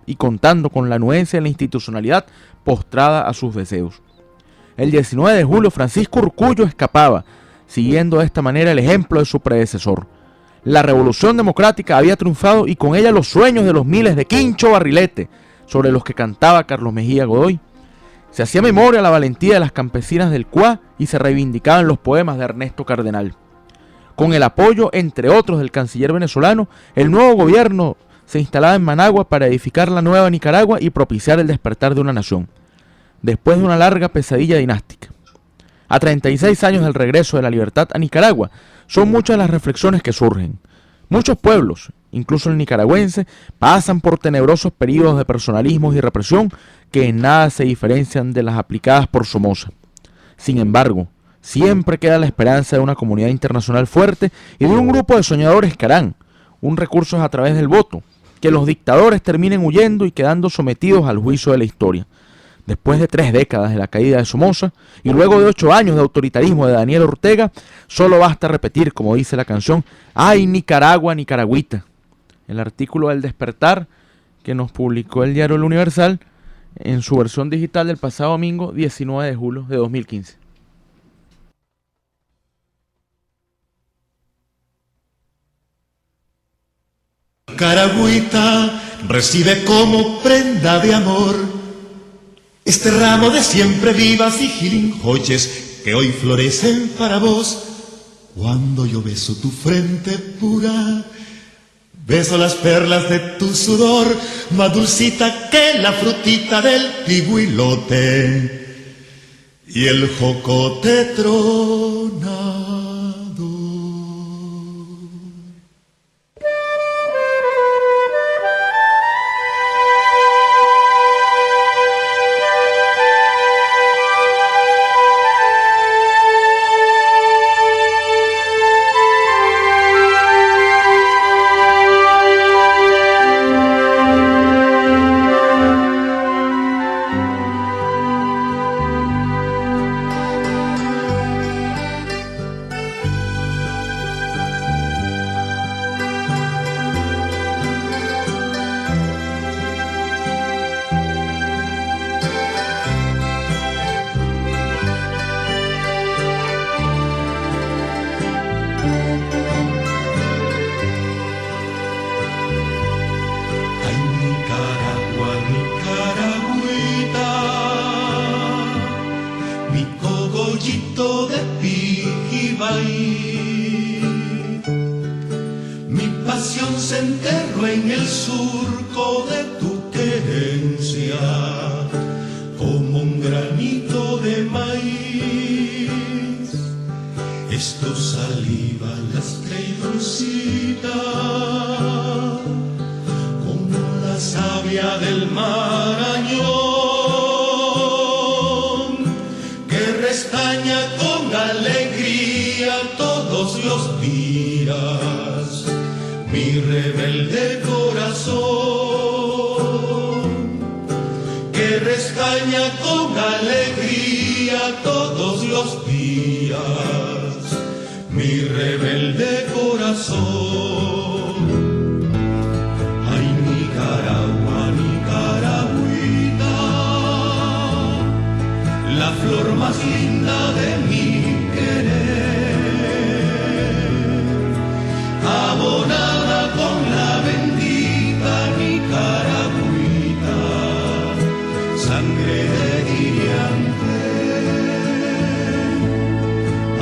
y contando con la anuencia de la institucionalidad postrada a sus deseos. El 19 de julio Francisco Urcullo escapaba, siguiendo de esta manera el ejemplo de su predecesor. La revolución democrática había triunfado y con ella los sueños de los miles de Quincho Barrilete, sobre los que cantaba Carlos Mejía Godoy. Se hacía memoria a la valentía de las campesinas del Cuá y se reivindicaban los poemas de Ernesto Cardenal. Con el apoyo, entre otros, del canciller venezolano, el nuevo gobierno se instalaba en Managua para edificar la nueva Nicaragua y propiciar el despertar de una nación, después de una larga pesadilla dinástica. A 36 años del regreso de la libertad a Nicaragua, son muchas las reflexiones que surgen. Muchos pueblos, incluso el nicaragüense, pasan por tenebrosos periodos de personalismos y represión que en nada se diferencian de las aplicadas por Somoza. Sin embargo, siempre queda la esperanza de una comunidad internacional fuerte y de un grupo de soñadores que harán un recurso a través del voto, que los dictadores terminen huyendo y quedando sometidos al juicio de la historia. Después de 3 décadas de la caída de Somoza y luego de 8 años de autoritarismo de Daniel Ortega, solo basta repetir, como dice la canción, ¡ay Nicaragua, Nicaragüita! El artículo del Despertar que nos publicó el diario El Universal en su versión digital del pasado domingo 19 de julio de 2015. Nicaragüita recibe como prenda de amor este ramo de siempre vivas y gilinjoches que hoy florecen para vos. Cuando yo beso tu frente pura, beso las perlas de tu sudor, más dulcita que la frutita del pigüilote y el jocote tronador. Mi pasión se enterró en el surco de tu querencia, como un granito de maíz. Es tu saliva lastra y dulcita, como la savia del marañón, que restaña con alegría todos los días mi rebelde corazón, que restaña con alegría todos los días mi rebelde corazón. Ay, Nicaragua, Nicaragüita, la flor más linda de mi querer, abonada con la bendita Nicaragüita, sangre de guiriante.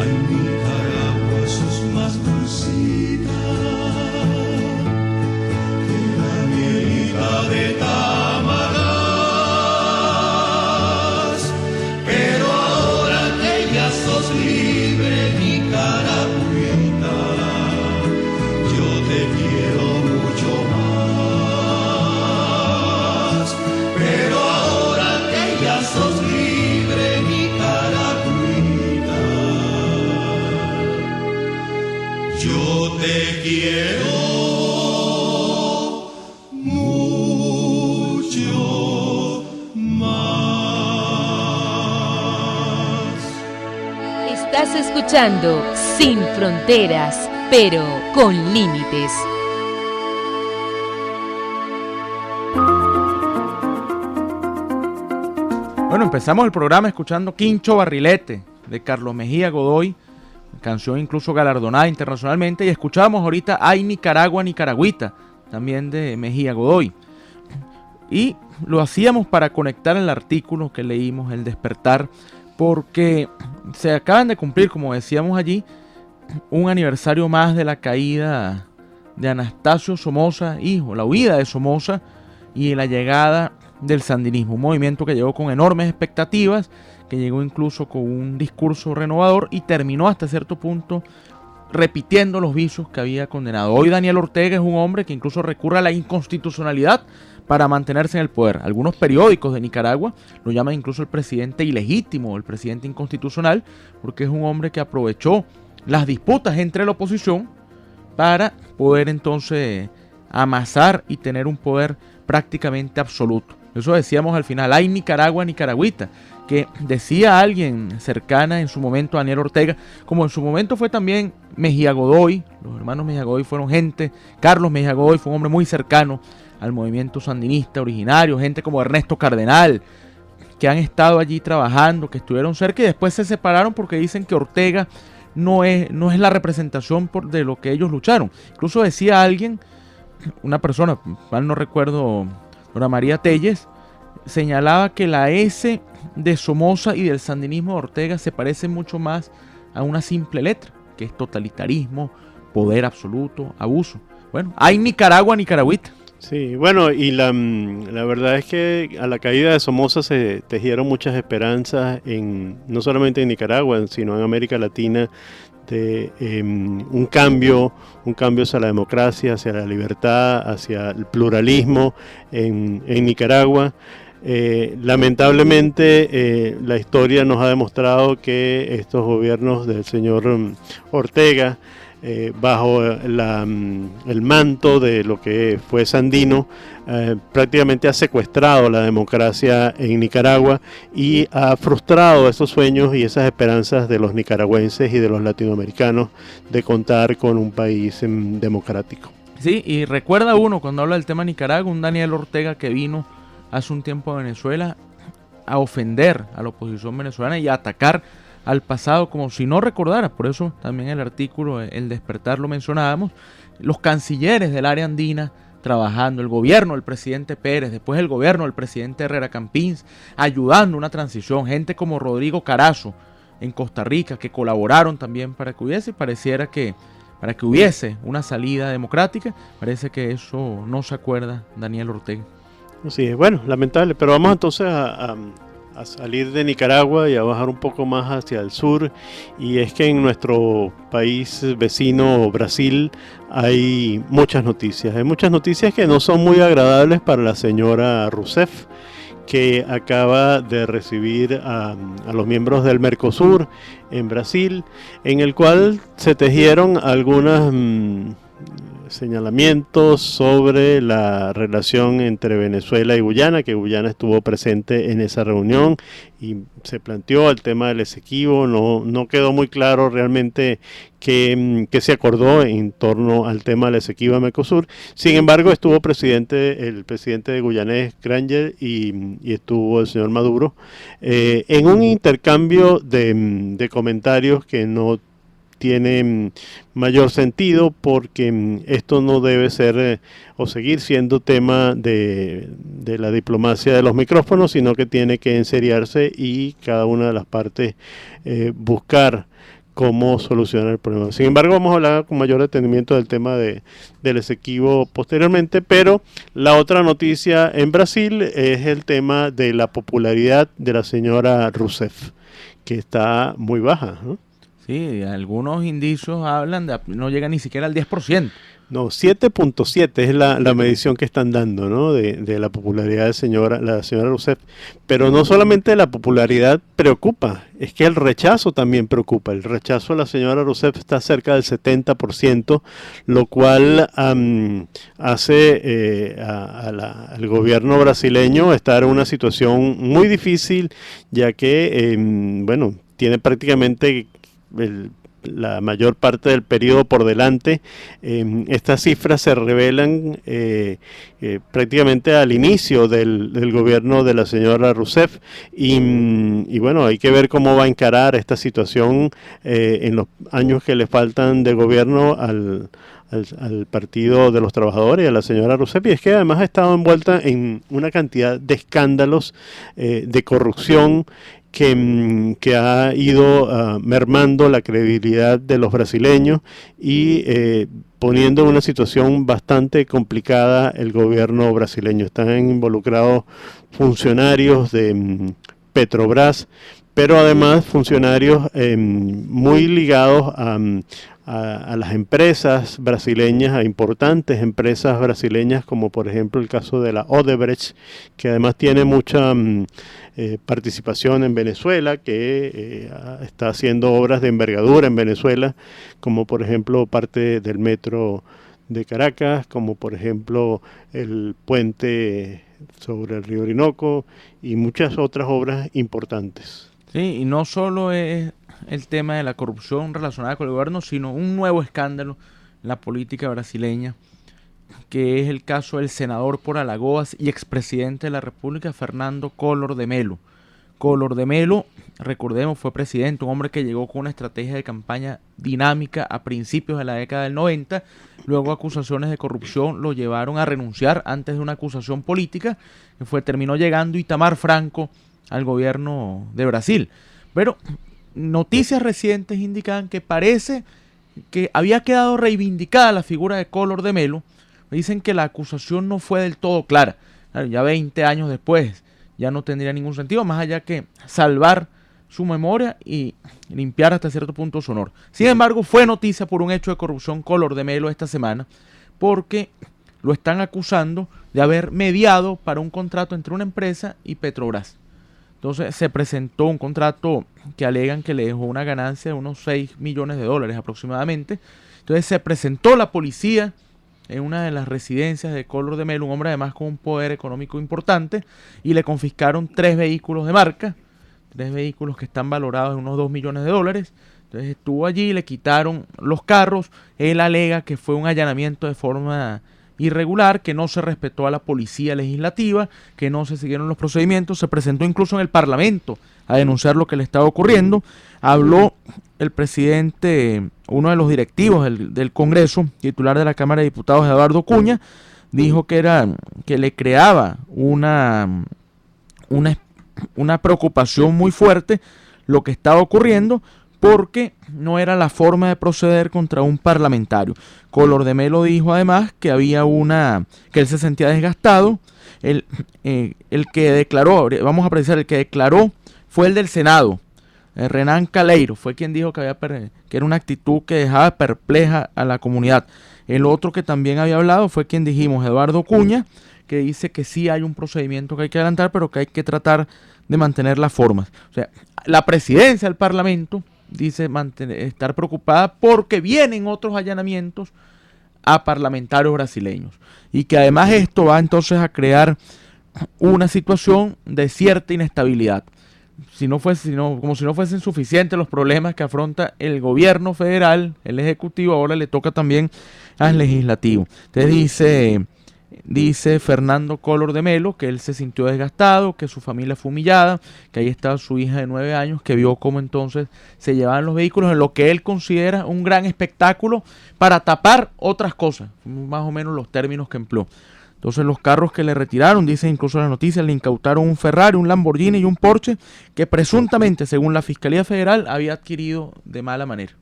Ay, Nicaragua, sos más dulcita que la mielita de Tamaras, pero ahora que ya sos libre, Nicaragüita, yo te quiero mucho más. Pero ahora que ya sos libre, Nicaragüita, yo te quiero mucho más. Estás escuchando Sin Fronteras, pero con límites. Bueno, empezamos el programa escuchando Quincho Barrilete de Carlos Mejía Godoy, canción incluso galardonada internacionalmente, y escuchamos ahorita Ay Nicaragua, Nicaragüita, también de Mejía Godoy. Y lo hacíamos para conectar el artículo que leímos, El Despertar, porque se acaban de cumplir, como decíamos allí, un aniversario más de la caída de Anastasio Somoza, hijo, la huida de Somoza y la llegada del sandinismo, un movimiento que llegó con enormes expectativas, que llegó incluso con un discurso renovador y terminó hasta cierto punto repitiendo los vicios que había condenado. Hoy Daniel Ortega es un hombre que incluso recurre a la inconstitucionalidad para mantenerse en el poder. Algunos periódicos de Nicaragua lo llaman incluso el presidente ilegítimo, el presidente inconstitucional, porque es un hombre que aprovechó las disputas entre la oposición para poder entonces amasar y tener un poder prácticamente absoluto. Eso decíamos al final, hay Nicaragua, Nicaragüita, que decía alguien cercana en su momento a Daniel Ortega, como en su momento fue también Mejía Godoy. Los hermanos Mejía Godoy fueron gente, Carlos Mejía Godoy fue un hombre muy cercano al movimiento sandinista originario, gente como Ernesto Cardenal, que han estado allí trabajando, que estuvieron cerca y después se separaron porque dicen que Ortega no es la representación de lo que ellos lucharon. Incluso decía alguien, una persona, mal no recuerdo, Dora María Telles, señalaba que la S de Somoza y del sandinismo de Ortega se parece mucho más a una simple letra, que es totalitarismo, poder absoluto, abuso. Bueno, hay Nicaragua, Nicaragüita. Sí, bueno, y la verdad es que a la caída de Somoza se tejieron muchas esperanzas, no solamente en Nicaragua, sino en América Latina, de un cambio hacia la democracia, hacia la libertad, hacia el pluralismo en Nicaragua. Lamentablemente la historia nos ha demostrado que estos gobiernos del señor Ortega, bajo el manto de lo que fue Sandino, prácticamente ha secuestrado la democracia en Nicaragua y ha frustrado esos sueños y esas esperanzas de los nicaragüenses y de los latinoamericanos de contar con un país democrático. Sí, y recuerda uno cuando habla del tema Nicaragua, un Daniel Ortega que vino hace un tiempo a Venezuela a ofender a la oposición venezolana y a atacar al pasado como si no recordara. Por eso también el artículo El Despertar lo mencionábamos, los cancilleres del área andina trabajando, el gobierno del presidente Pérez, después el gobierno del presidente Herrera Campins, ayudando una transición, gente como Rodrigo Carazo en Costa Rica que colaboraron también para que hubiese, pareciera que para que hubiese una salida democrática. Parece que eso no se acuerda Daniel Ortega. Sí, bueno, lamentable, pero vamos entonces a salir de Nicaragua y a bajar un poco más hacia el sur, y es que en nuestro país vecino Brasil hay muchas noticias que no son muy agradables para la señora Rousseff, que acaba de recibir a los miembros del Mercosur en Brasil, en el cual se tejieron algunas señalamientos sobre la relación entre Venezuela y Guyana, que Guyana estuvo presente en esa reunión y se planteó el tema del Esequibo. No quedó muy claro realmente qué se acordó en torno al tema del Esequibo de Mercosur. Sin embargo, estuvo el presidente de guyanés, Granger, y estuvo el señor Maduro, en un intercambio de comentarios que no tiene mayor sentido, porque esto no debe ser o seguir siendo tema de la diplomacia de los micrófonos, sino que tiene que enseriarse y cada una de las partes buscar cómo solucionar el problema. Sin embargo, vamos a hablar con mayor detenimiento del tema del Esequibo posteriormente, pero la otra noticia en Brasil es el tema de la popularidad de la señora Rousseff, que está muy baja, ¿no? Sí, algunos indicios hablan de no llega ni siquiera al 10%. No, 7.7 es la medición que están dando, ¿no? de la popularidad de la señora Rousseff. Pero no solamente la popularidad preocupa, es que el rechazo también preocupa. El rechazo a la señora Rousseff está cerca del 70%, lo cual hace al gobierno brasileño estar en una situación muy difícil, ya que, tiene prácticamente la mayor parte del periodo por delante. Estas cifras se revelan prácticamente al inicio del gobierno de la señora Rousseff y bueno, hay que ver cómo va a encarar esta situación en los años que le faltan de gobierno al Partido de los Trabajadores y a la señora Rousseff, y es que además ha estado envuelta en una cantidad de escándalos de corrupción que ha ido mermando la credibilidad de los brasileños y poniendo en una situación bastante complicada el gobierno brasileño. Están involucrados funcionarios de Petrobras, pero además funcionarios muy ligados a las empresas brasileñas, a importantes empresas brasileñas, como por ejemplo el caso de la Odebrecht, que además tiene mucha participación en Venezuela, que está haciendo obras de envergadura en Venezuela, como por ejemplo parte del metro de Caracas, como por ejemplo el puente sobre el río Orinoco y muchas otras obras importantes. Sí, y no solo es el tema de la corrupción relacionada con el gobierno, sino un nuevo escándalo en la política brasileña, que es el caso del senador por Alagoas y expresidente de la República, Fernando Collor de Mello. Collor de Mello, recordemos, fue presidente, un hombre que llegó con una estrategia de campaña dinámica a principios de la década del 90, luego acusaciones de corrupción lo llevaron a renunciar antes de una acusación política, que terminó llegando Itamar Franco al gobierno de Brasil. Pero noticias recientes indican que parece que había quedado reivindicada la figura de Collor de Mello. Dicen que la acusación no fue del todo clara. Claro, ya 20 años después ya no tendría ningún sentido, más allá que salvar su memoria y limpiar hasta cierto punto su honor. Sin embargo, fue noticia por un hecho de corrupción Collor de Mello esta semana, porque lo están acusando de haber mediado para un contrato entre una empresa y Petrobras. Entonces se presentó un contrato que alegan que le dejó una ganancia de unos 6 millones de dólares aproximadamente. Entonces se presentó la policía en una de las residencias de Collor de Mello, un hombre además con un poder económico importante, y le confiscaron 3 vehículos de marca, 3 vehículos que están valorados en unos 2 millones de dólares. Entonces estuvo allí, le quitaron los carros. Él alega que fue un allanamiento de forma irregular, que no se respetó a la policía legislativa, que no se siguieron los procedimientos. Se presentó incluso en el Parlamento a denunciar lo que le estaba ocurriendo. Habló el presidente, uno de los directivos del Congreso, titular de la Cámara de Diputados, Eduardo Cunha, dijo que le creaba una preocupación muy fuerte lo que estaba ocurriendo, porque no era la forma de proceder contra un parlamentario. Collor de Mello dijo además que que él se sentía desgastado. El que declaró, vamos a precisar, el que declaró fue el del Senado, Renan Calheiro, fue quien dijo que era una actitud que dejaba perpleja a la comunidad. El otro que también había hablado fue quien dijimos, Eduardo Cunha, que dice que sí hay un procedimiento que hay que adelantar, pero que hay que tratar de mantener las formas. O sea, la presidencia del Parlamento dice estar preocupada porque vienen otros allanamientos a parlamentarios brasileños, y que además esto va entonces a crear una situación de cierta inestabilidad. Como si no fuesen suficientes los problemas que afronta el gobierno federal, el ejecutivo, ahora le toca también al legislativo. Entonces dice Fernando Collor de Mello que él se sintió desgastado, que su familia fue humillada, que ahí estaba su hija de 9 años, que vio cómo entonces se llevaban los vehículos en lo que él considera un gran espectáculo para tapar otras cosas, más o menos los términos que empleó. Entonces los carros que le retiraron, dice incluso la noticia, le incautaron un Ferrari, un Lamborghini y un Porsche que presuntamente, según la Fiscalía Federal, había adquirido de mala manera.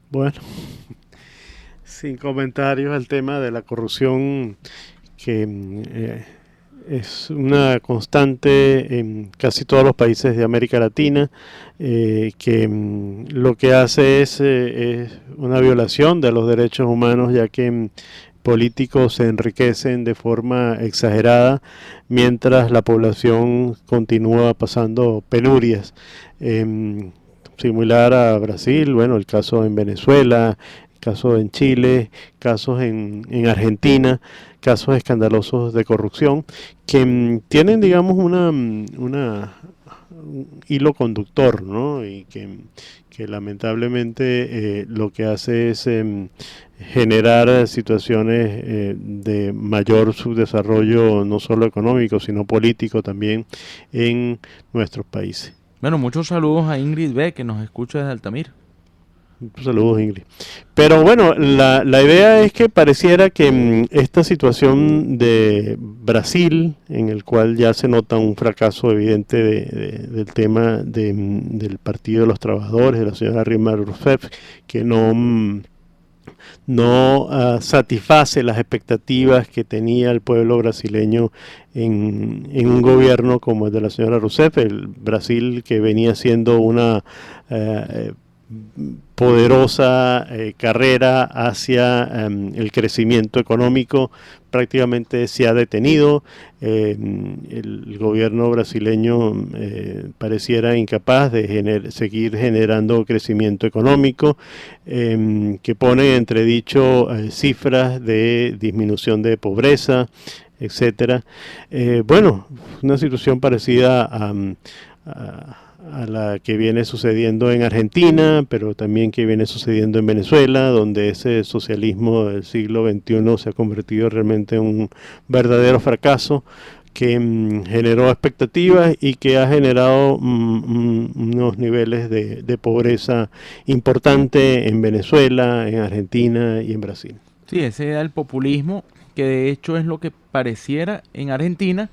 Bueno, sin comentarios al tema de la corrupción, que es una constante en casi todos los países de América Latina, que lo que hace es una violación de los derechos humanos, ya que políticos se enriquecen de forma exagerada mientras la población continúa pasando penurias. Similar a Brasil, bueno, el caso en Venezuela, el caso en Chile, casos en Argentina, casos escandalosos de corrupción que tienen, digamos, una hilo conductor, ¿no? Y que lamentablemente lo que hace es generar situaciones de mayor subdesarrollo, no solo económico, sino político también en nuestros países. Bueno, muchos saludos a Ingrid B, que nos escucha desde Altamira. Saludos, Ingrid. Pero bueno, la idea es que pareciera que esta situación de Brasil, en el cual ya se nota un fracaso evidente del tema del Partido de los Trabajadores, de la señora Dilma Rousseff, que no satisface las expectativas que tenía el pueblo brasileño en un gobierno como el de la señora Rousseff, el Brasil que venía siendo una poderosa carrera hacia el crecimiento económico, prácticamente se ha detenido. El gobierno brasileño pareciera incapaz de seguir generando crecimiento económico, que pone en entredicho cifras de disminución de pobreza, etcétera. Bueno, una situación parecida a la que viene sucediendo en Argentina, pero también que viene sucediendo en Venezuela, donde ese socialismo del siglo XXI se ha convertido realmente en un verdadero fracaso que generó expectativas y que ha generado unos niveles de pobreza importante en Venezuela, en Argentina y en Brasil. Sí, ese era el populismo, que de hecho es lo que pareciera en Argentina,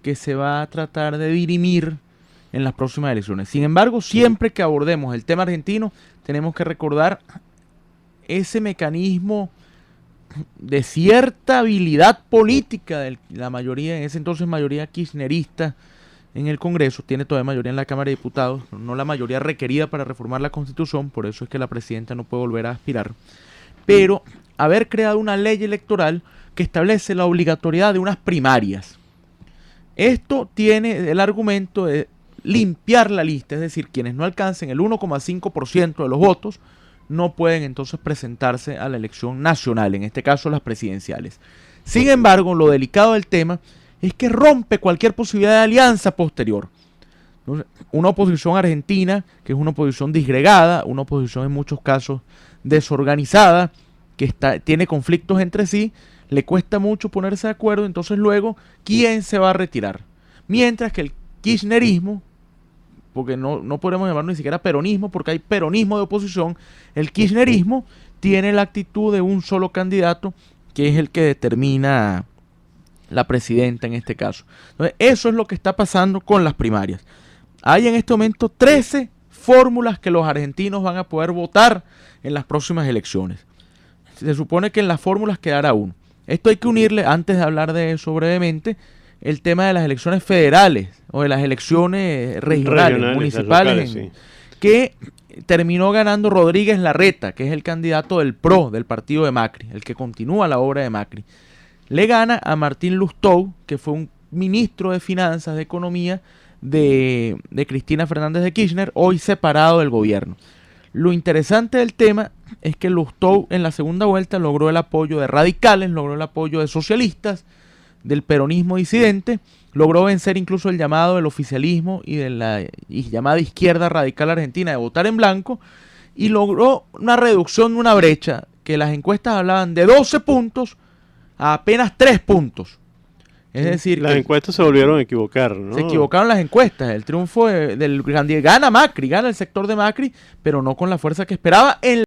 que se va a tratar de dirimir en las próximas elecciones. Sin embargo, siempre que abordemos el tema argentino, tenemos que recordar ese mecanismo de cierta habilidad política de la mayoría, en ese entonces mayoría kirchnerista en el Congreso, tiene todavía mayoría en la Cámara de Diputados, no la mayoría requerida para reformar la Constitución, por eso es que la presidenta no puede volver a aspirar, pero haber creado una ley electoral que establece la obligatoriedad de unas primarias. Esto tiene el argumento de limpiar la lista, es decir, quienes no alcancen el 1,5% de los votos no pueden entonces presentarse a la elección nacional, en este caso las presidenciales. Sin embargo, lo delicado del tema es que rompe cualquier posibilidad de alianza posterior. Entonces, una oposición argentina, que es una oposición disgregada, una oposición en muchos casos desorganizada, que tiene conflictos entre sí, le cuesta mucho ponerse de acuerdo, entonces luego, ¿quién se va a retirar? Mientras que el kirchnerismo, porque no podemos llamarlo ni siquiera peronismo, porque hay peronismo de oposición, el kirchnerismo tiene la actitud de un solo candidato, que es el que determina la presidenta en este caso. Entonces, eso es lo que está pasando con las primarias. Hay en este momento 13 fórmulas que los argentinos van a poder votar en las próximas elecciones. Se supone que en las fórmulas quedará uno. Esto hay que unirle, antes de hablar de eso brevemente, el tema de las elecciones federales o de las elecciones regionales municipales, locales, sí. Que terminó ganando Rodríguez Larreta, que es el candidato del PRO, del partido de Macri, el que continúa la obra de Macri. Le gana a Martín Lustó, que fue un ministro de Finanzas, de Economía de Cristina Fernández de Kirchner, hoy separado del gobierno. Lo interesante del tema es que Lustó en la segunda vuelta logró el apoyo de radicales, logró el apoyo de socialistas, del peronismo disidente, logró vencer incluso el llamado del oficialismo y de la llamada izquierda radical argentina de votar en blanco, y logró una reducción de una brecha que las encuestas hablaban de 12 puntos a apenas 3 puntos. Es decir, las encuestas se volvieron a equivocar, ¿no? Se equivocaron las encuestas. El triunfo del gana Macri, gana el sector de Macri, pero no con la fuerza que esperaba en